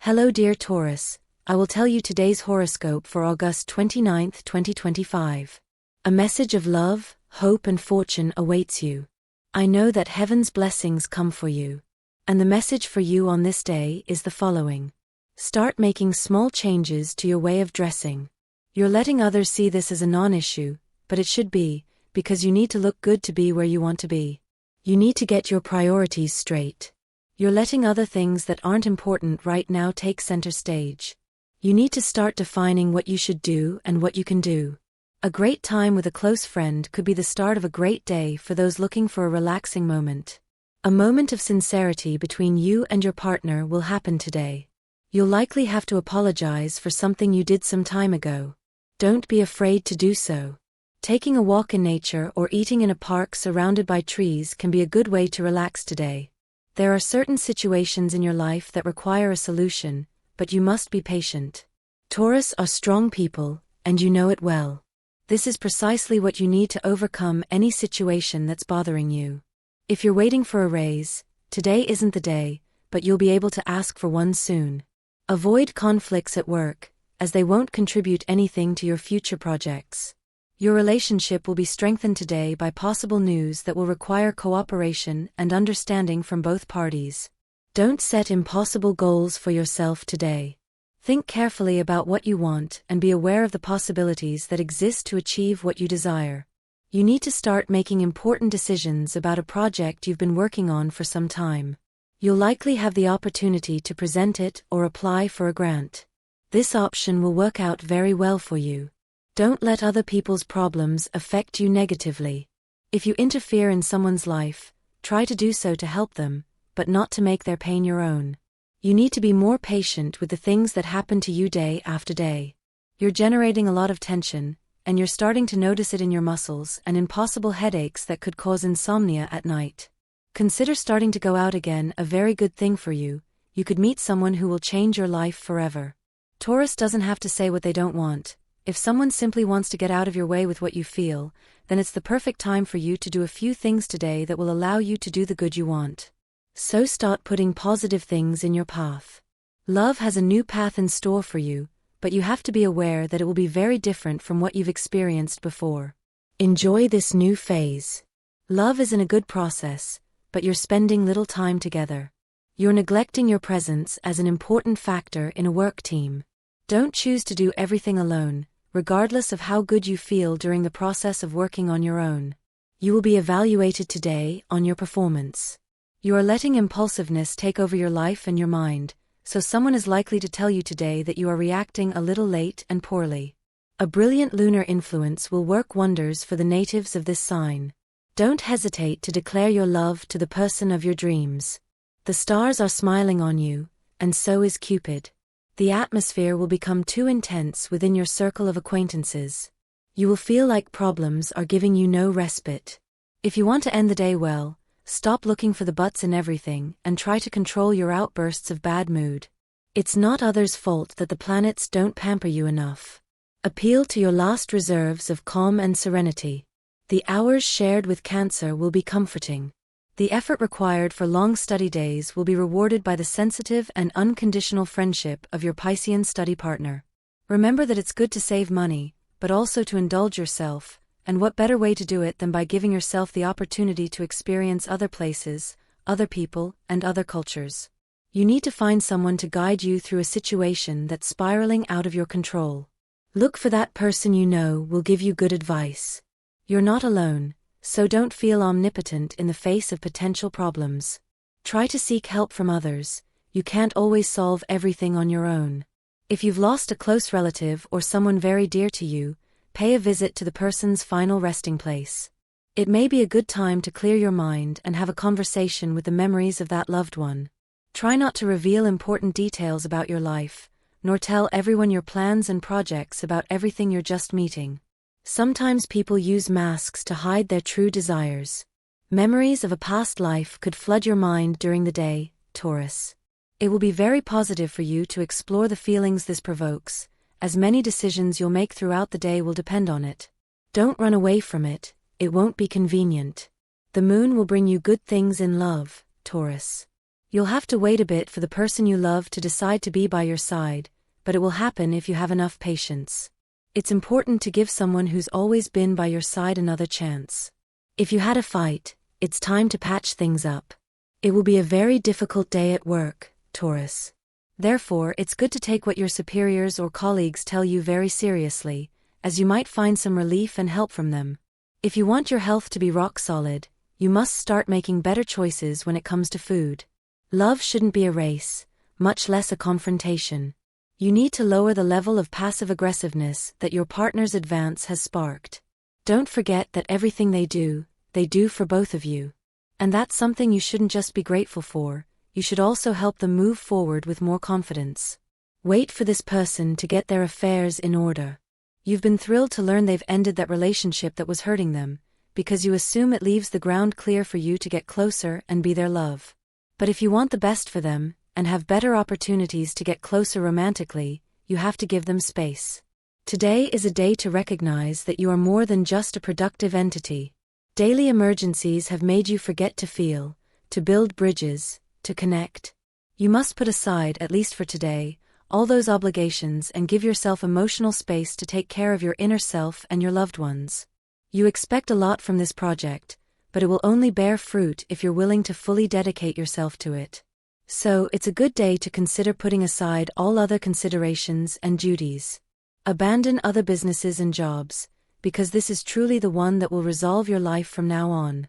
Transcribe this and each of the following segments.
Hello dear Taurus, I will tell you today's horoscope for August 29th, 2025. A message of love, hope and fortune awaits you. I know that heaven's blessings come for you. And the message for you on this day is the following. Start making small changes to your way of dressing. You're letting others see this as a non-issue, but it should be, because you need to look good to be where you want to be. You need to get your priorities straight. You're letting other things that aren't important right now take center stage. You need to start defining what you should do and what you can do. A great time with a close friend could be the start of a great day for those looking for a relaxing moment. A moment of sincerity between you and your partner will happen today. You'll likely have to apologize for something you did some time ago. Don't be afraid to do so. Taking a walk in nature or eating in a park surrounded by trees can be a good way to relax today. There are certain situations in your life that require a solution, but you must be patient. Taurus are strong people, and you know it well. This is precisely what you need to overcome any situation that's bothering you. If you're waiting for a raise, today isn't the day, but you'll be able to ask for one soon. Avoid conflicts at work, as they won't contribute anything to your future projects. Your relationship will be strengthened today by possible news that will require cooperation and understanding from both parties. Don't set impossible goals for yourself today. Think carefully about what you want and be aware of the possibilities that exist to achieve what you desire. You need to start making important decisions about a project you've been working on for some time. You'll likely have the opportunity to present it or apply for a grant. This option will work out very well for you. Don't let other people's problems affect you negatively. If you interfere in someone's life, try to do so to help them, but not to make their pain your own. You need to be more patient with the things that happen to you day after day. You're generating a lot of tension, and you're starting to notice it in your muscles and in possible headaches that could cause insomnia at night. Consider starting to go out again, a very good thing for you. You could meet someone who will change your life forever. Taurus doesn't have to say what they don't want. If someone simply wants to get out of your way with what you feel, then it's the perfect time for you to do a few things today that will allow you to do the good you want. So start putting positive things in your path. Love has a new path in store for you, but you have to be aware that it will be very different from what you've experienced before. Enjoy this new phase. Love isn't a good process, but you're spending little time together. You're neglecting your presence as an important factor in a work team. Don't choose to do everything alone, regardless of how good you feel during the process of working on your own. You will be evaluated today on your performance. You are letting impulsiveness take over your life and your mind, so someone is likely to tell you today that you are reacting a little late and poorly. A brilliant lunar influence will work wonders for the natives of this sign. Don't hesitate to declare your love to the person of your dreams. The stars are smiling on you, and so is Cupid. The atmosphere will become too intense within your circle of acquaintances. You will feel like problems are giving you no respite. If you want to end the day well, stop looking for the buts in everything and try to control your outbursts of bad mood. It's not others' fault that the planets don't pamper you enough. Appeal to your last reserves of calm and serenity. The hours shared with Cancer will be comforting. The effort required for long study days will be rewarded by the sensitive and unconditional friendship of your Piscean study partner. Remember that it's good to save money, but also to indulge yourself, and what better way to do it than by giving yourself the opportunity to experience other places, other people, and other cultures. You need to find someone to guide you through a situation that's spiraling out of your control. Look for that person you know will give you good advice. You're not alone, so don't feel omnipotent in the face of potential problems. Try to seek help from others. You can't always solve everything on your own. If you've lost a close relative or someone very dear to you, pay a visit to the person's final resting place. It may be a good time to clear your mind and have a conversation with the memories of that loved one. Try not to reveal important details about your life, nor tell everyone your plans and projects about everything you're just meeting. Sometimes people use masks to hide their true desires. Memories of a past life could flood your mind during the day, Taurus. It will be very positive for you to explore the feelings this provokes, as many decisions you'll make throughout the day will depend on it. Don't run away from it, it won't be convenient. The moon will bring you good things in love, Taurus. You'll have to wait a bit for the person you love to decide to be by your side, but it will happen if you have enough patience. It's important to give someone who's always been by your side another chance. If you had a fight, it's time to patch things up. It will be a very difficult day at work, Taurus. Therefore, it's good to take what your superiors or colleagues tell you very seriously, as you might find some relief and help from them. If you want your health to be rock solid, you must start making better choices when it comes to food. Love shouldn't be a race, much less a confrontation. You need to lower the level of passive aggressiveness that your partner's advance has sparked. Don't forget that everything they do for both of you. And that's something you shouldn't just be grateful for, you should also help them move forward with more confidence. Wait for this person to get their affairs in order. You've been thrilled to learn they've ended that relationship that was hurting them, because you assume it leaves the ground clear for you to get closer and be their love. But if you want the best for them, and have better opportunities to get closer romantically, you have to give them space. Today is a day to recognize that you are more than just a productive entity. Daily emergencies have made you forget to feel, to build bridges, to connect. You must put aside, at least for today, all those obligations and give yourself emotional space to take care of your inner self and your loved ones. You expect a lot from this project, but it will only bear fruit if you're willing to fully dedicate yourself to it. So, it's a good day to consider putting aside all other considerations and duties. Abandon other businesses and jobs, because this is truly the one that will resolve your life from now on.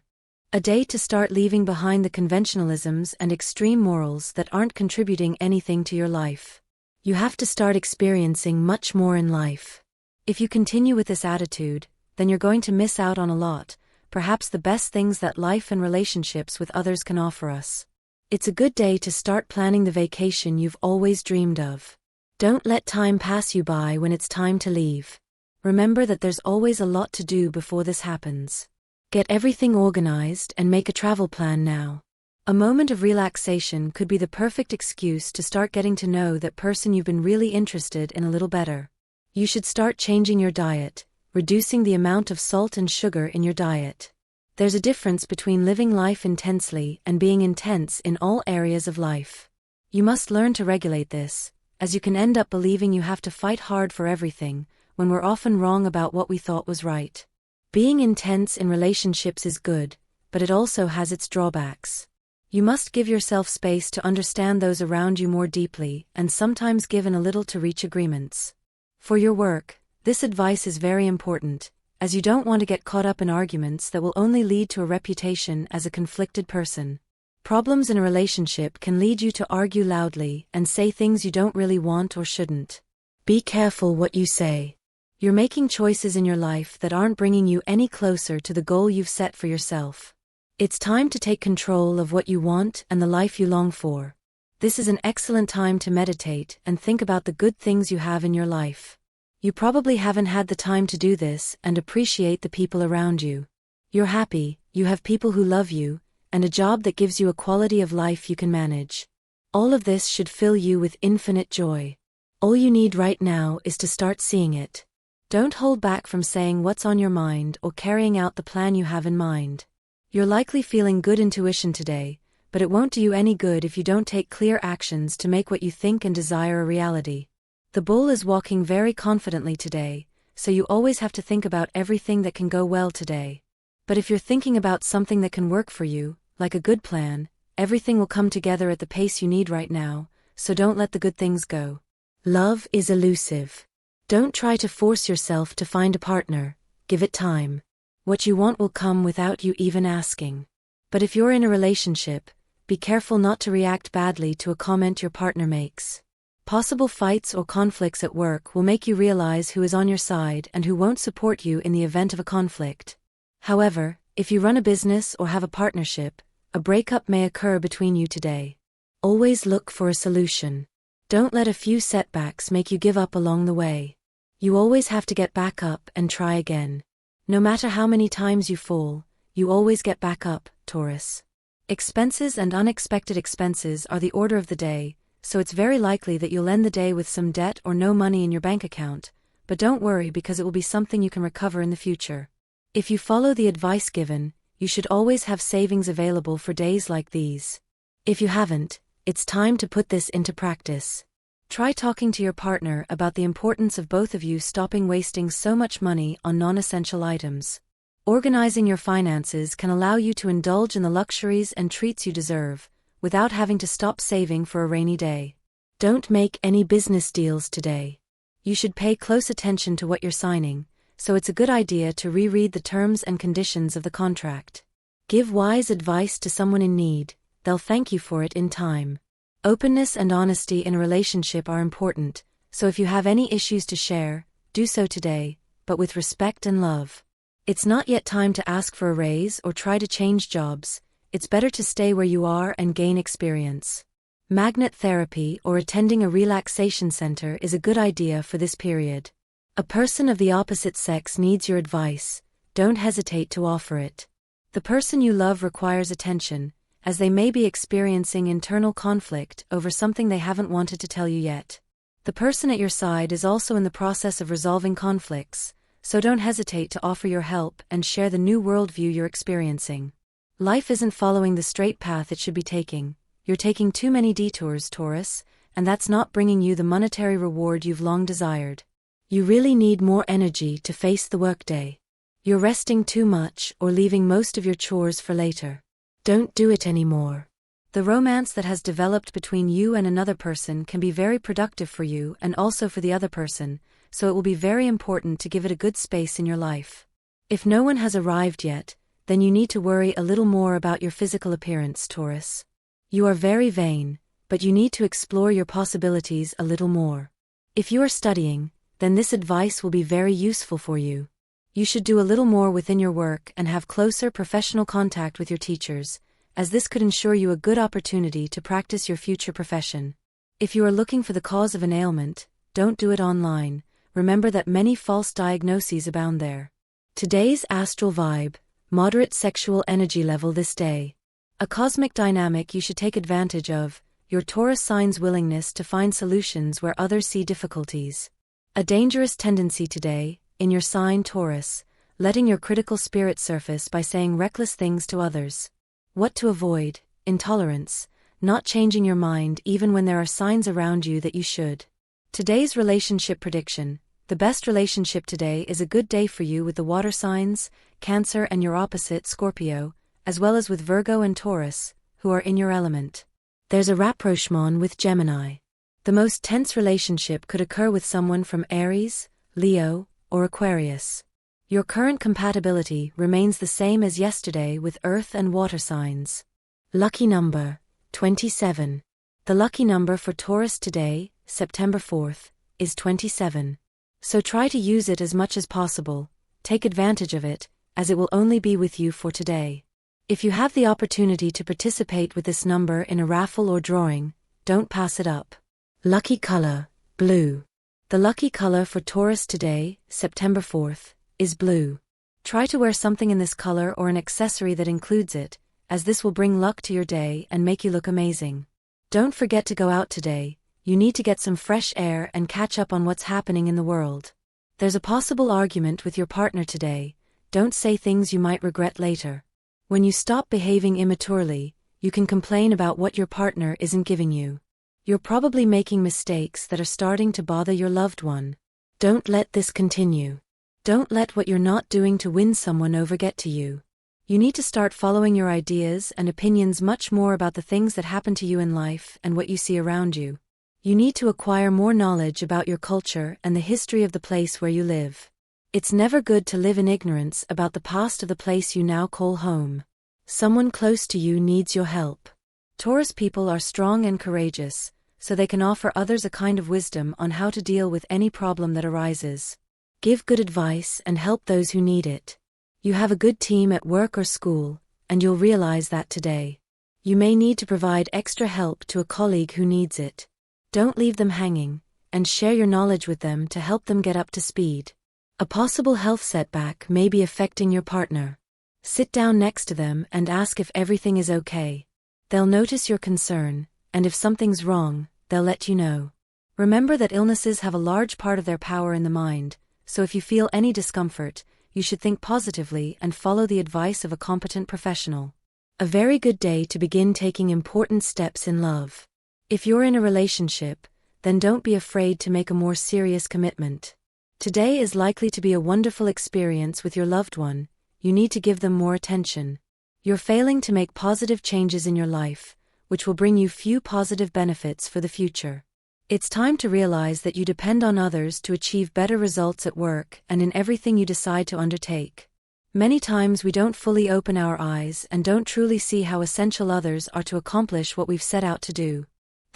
A day to start leaving behind the conventionalisms and extreme morals that aren't contributing anything to your life. You have to start experiencing much more in life. If you continue with this attitude, then you're going to miss out on a lot, perhaps the best things that life and relationships with others can offer us. It's a good day to start planning the vacation you've always dreamed of. Don't let time pass you by when it's time to leave. Remember that there's always a lot to do before this happens. Get everything organized and make a travel plan now. A moment of relaxation could be the perfect excuse to start getting to know that person you've been really interested in a little better. You should start changing your diet, reducing the amount of salt and sugar in your diet. There's a difference between living life intensely and being intense in all areas of life. You must learn to regulate this, as you can end up believing you have to fight hard for everything, when we're often wrong about what we thought was right. Being intense in relationships is good, but it also has its drawbacks. You must give yourself space to understand those around you more deeply and sometimes give in a little to reach agreements. For your work, this advice is very important, as you don't want to get caught up in arguments that will only lead to a reputation as a conflicted person. Problems in a relationship can lead you to argue loudly and say things you don't really want or shouldn't. Be careful what you say. You're making choices in your life that aren't bringing you any closer to the goal you've set for yourself. It's time to take control of what you want and the life you long for. This is an excellent time to meditate and think about the good things you have in your life. You probably haven't had the time to do this and appreciate the people around you. You're happy, you have people who love you, and a job that gives you a quality of life you can manage. All of this should fill you with infinite joy. All you need right now is to start seeing it. Don't hold back from saying what's on your mind or carrying out the plan you have in mind. You're likely feeling good intuition today, but it won't do you any good if you don't take clear actions to make what you think and desire a reality. The bull is walking very confidently today, so you always have to think about everything that can go well today. But if you're thinking about something that can work for you, like a good plan, everything will come together at the pace you need right now, so don't let the good things go. Love is elusive. Don't try to force yourself to find a partner, give it time. What you want will come without you even asking. But if you're in a relationship, be careful not to react badly to a comment your partner makes. Possible fights or conflicts at work will make you realize who is on your side and who won't support you in the event of a conflict. However, if you run a business or have a partnership, a breakup may occur between you today. Always look for a solution. Don't let a few setbacks make you give up along the way. You always have to get back up and try again. No matter how many times you fall, you always get back up, Taurus. Expenses and unexpected expenses are the order of the day, so it's very likely that you'll end the day with some debt or no money in your bank account, but don't worry because it will be something you can recover in the future. If you follow the advice given, you should always have savings available for days like these. If you haven't, It's time to put this into practice. Try talking to your partner about the importance of both of you stopping wasting so much money on non-essential items. Organizing your finances can allow you to indulge in the luxuries and treats you deserve, without having to stop saving for a rainy day. Don't make any business deals today. You should pay close attention to what you're signing, so it's a good idea to reread the terms and conditions of the contract. Give wise advice to someone in need, they'll thank you for it in time. Openness and honesty in a relationship are important, so if you have any issues to share, do so today, but with respect and love. It's not yet time to ask for a raise or try to change jobs. It's better to stay where you are and gain experience. Magnet therapy or attending a relaxation center is a good idea for this period. A person of the opposite sex needs your advice. Don't hesitate to offer it. The person you love requires attention, as they may be experiencing internal conflict over something they haven't wanted to tell you yet. The person at your side is also in the process of resolving conflicts, so don't hesitate to offer your help and share the new worldview you're experiencing. Life isn't following the straight path it should be taking. You're taking too many detours, Taurus, and that's not bringing you the monetary reward you've long desired. You really need more energy to face the workday. You're resting too much or leaving most of your chores for later. Don't do it anymore. The romance that has developed between you and another person can be very productive for you and also for the other person, so it will be very important to give it a good space in your life. If no one has arrived yet, then you need to worry a little more about your physical appearance, Taurus. You are very vain, but you need to explore your possibilities a little more. If you are studying, then this advice will be very useful for you. You should do a little more within your work and have closer professional contact with your teachers, as this could ensure you a good opportunity to practice your future profession. If you are looking for the cause of an ailment, don't do it online. Remember that many false diagnoses abound there. Today's astral vibe, moderate sexual energy level this day. A cosmic dynamic you should take advantage of, your Taurus sign's willingness to find solutions where others see difficulties. A dangerous tendency today, in your sign Taurus, letting your critical spirit surface by saying reckless things to others. What to avoid: intolerance, not changing your mind even when there are signs around you that you should. Today's relationship prediction: the best relationship today is a good day for you with the water signs, Cancer and your opposite Scorpio, as well as with Virgo and Taurus, who are in your element. There's a rapprochement with Gemini. The most tense relationship could occur with someone from Aries, Leo, or Aquarius. Your current compatibility remains the same as yesterday with earth and water signs. Lucky number: 27. The lucky number for Taurus today, September 4th, is 27. So try to use it as much as possible. Take advantage of it, as it will only be with you for today. If you have the opportunity to participate with this number in a raffle or drawing, don't pass it up. Lucky color: blue. The lucky color for Taurus today, September 4th, is blue. Try to wear something in this color or an accessory that includes it, as this will bring luck to your day and make you look amazing. Don't forget to go out today. You need to get some fresh air and catch up on what's happening in the world. There's a possible argument with your partner today. Don't say things you might regret later. When you stop behaving immaturely, you can complain about what your partner isn't giving you. You're probably making mistakes that are starting to bother your loved one. Don't let this continue. Don't let what you're not doing to win someone over get to you. You need to start following your ideas and opinions much more about the things that happen to you in life and what you see around you. You need to acquire more knowledge about your culture and the history of the place where you live. It's never good to live in ignorance about the past of the place you now call home. Someone close to you needs your help. Taurus people are strong and courageous, so they can offer others a kind of wisdom on how to deal with any problem that arises. Give good advice and help those who need it. You have a good team at work or school, and you'll realize that today. You may need to provide extra help to a colleague who needs it. Don't leave them hanging, and share your knowledge with them to help them get up to speed. A possible health setback may be affecting your partner. Sit down next to them and ask if everything is okay. They'll notice your concern, and if something's wrong, they'll let you know. Remember that illnesses have a large part of their power in the mind, so if you feel any discomfort, you should think positively and follow the advice of a competent professional. A very good day to begin taking important steps in love. If you're in a relationship, then don't be afraid to make a more serious commitment. Today is likely to be a wonderful experience with your loved one. You need to give them more attention. You're failing to make positive changes in your life, which will bring you few positive benefits for the future. It's time to realize that you depend on others to achieve better results at work and in everything you decide to undertake. Many times we don't fully open our eyes and don't truly see how essential others are to accomplish what we've set out to do.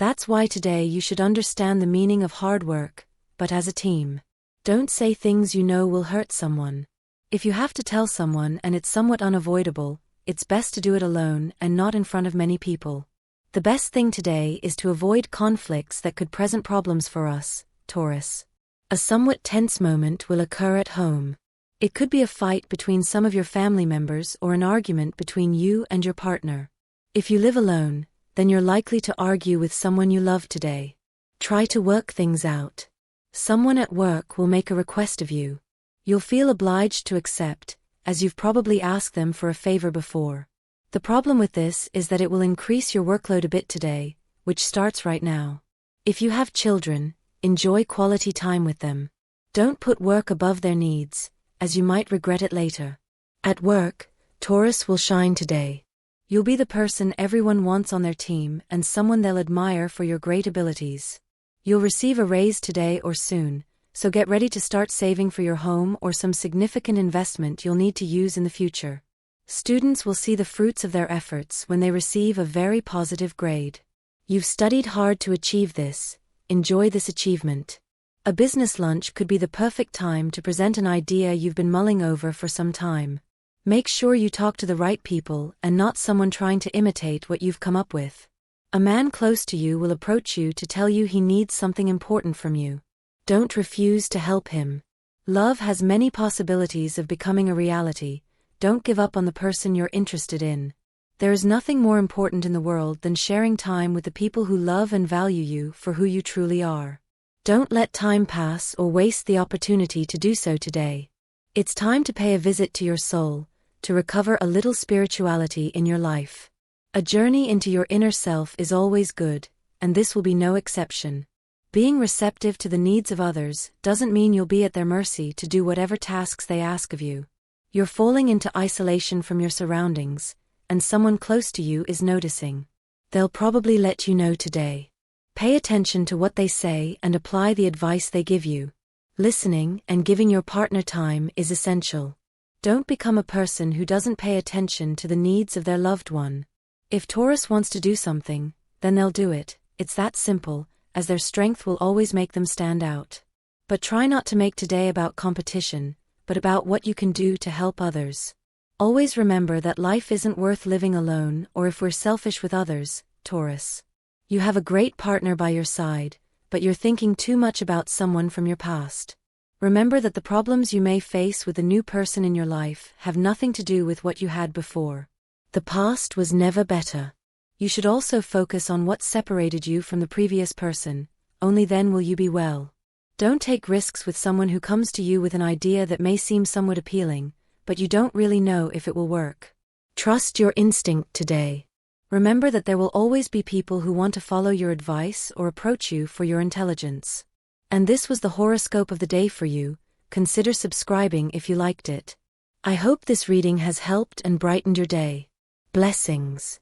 That's why today you should understand the meaning of hard work, but as a team. Don't say things you know will hurt someone. If you have to tell someone and it's somewhat unavoidable, it's best to do it alone and not in front of many people. The best thing today is to avoid conflicts that could present problems for us, Taurus. A somewhat tense moment will occur at home. It could be a fight between some of your family members or an argument between you and your partner. If you live alone, then you're likely to argue with someone you love today. Try to work things out. Someone at work will make a request of you. You'll feel obliged to accept, as you've probably asked them for a favor before. The problem with this is that it will increase your workload a bit today, which starts right now. If you have children, enjoy quality time with them. Don't put work above their needs, as you might regret it later. At work, Taurus will shine today. You'll be the person everyone wants on their team and someone they'll admire for your great abilities. You'll receive a raise today or soon, so get ready to start saving for your home or some significant investment you'll need to use in the future. Students will see the fruits of their efforts when they receive a very positive grade. You've studied hard to achieve this. Enjoy this achievement. A business lunch could be the perfect time to present an idea you've been mulling over for some time. Make sure you talk to the right people and not someone trying to imitate what you've come up with. A man close to you will approach you to tell you he needs something important from you. Don't refuse to help him. Love has many possibilities of becoming a reality. Don't give up on the person you're interested in. There is nothing more important in the world than sharing time with the people who love and value you for who you truly are. Don't let time pass or waste the opportunity to do so today. It's time to pay a visit to your soul, to recover a little spirituality in your life. A journey into your inner self is always good, and this will be no exception. Being receptive to the needs of others doesn't mean you'll be at their mercy to do whatever tasks they ask of you. You're falling into isolation from your surroundings, and someone close to you is noticing. They'll probably let you know today. Pay attention to what they say and apply the advice they give you. Listening and giving your partner time is essential. Don't become a person who doesn't pay attention to the needs of their loved one. If Taurus wants to do something, then they'll do it. It's that simple, as their strength will always make them stand out. But try not to make today about competition, but about what you can do to help others. Always remember that life isn't worth living alone or if we're selfish with others, Taurus. You have a great partner by your side, but you're thinking too much about someone from your past. Remember that the problems you may face with the new person in your life have nothing to do with what you had before. The past was never better. You should also focus on what separated you from the previous person. Only then will you be well. Don't take risks with someone who comes to you with an idea that may seem somewhat appealing, but you don't really know if it will work. Trust your instinct today. Remember that there will always be people who want to follow your advice or approach you for your intelligence. And this was the horoscope of the day for you. Consider subscribing if you liked it. I hope this reading has helped and brightened your day. Blessings.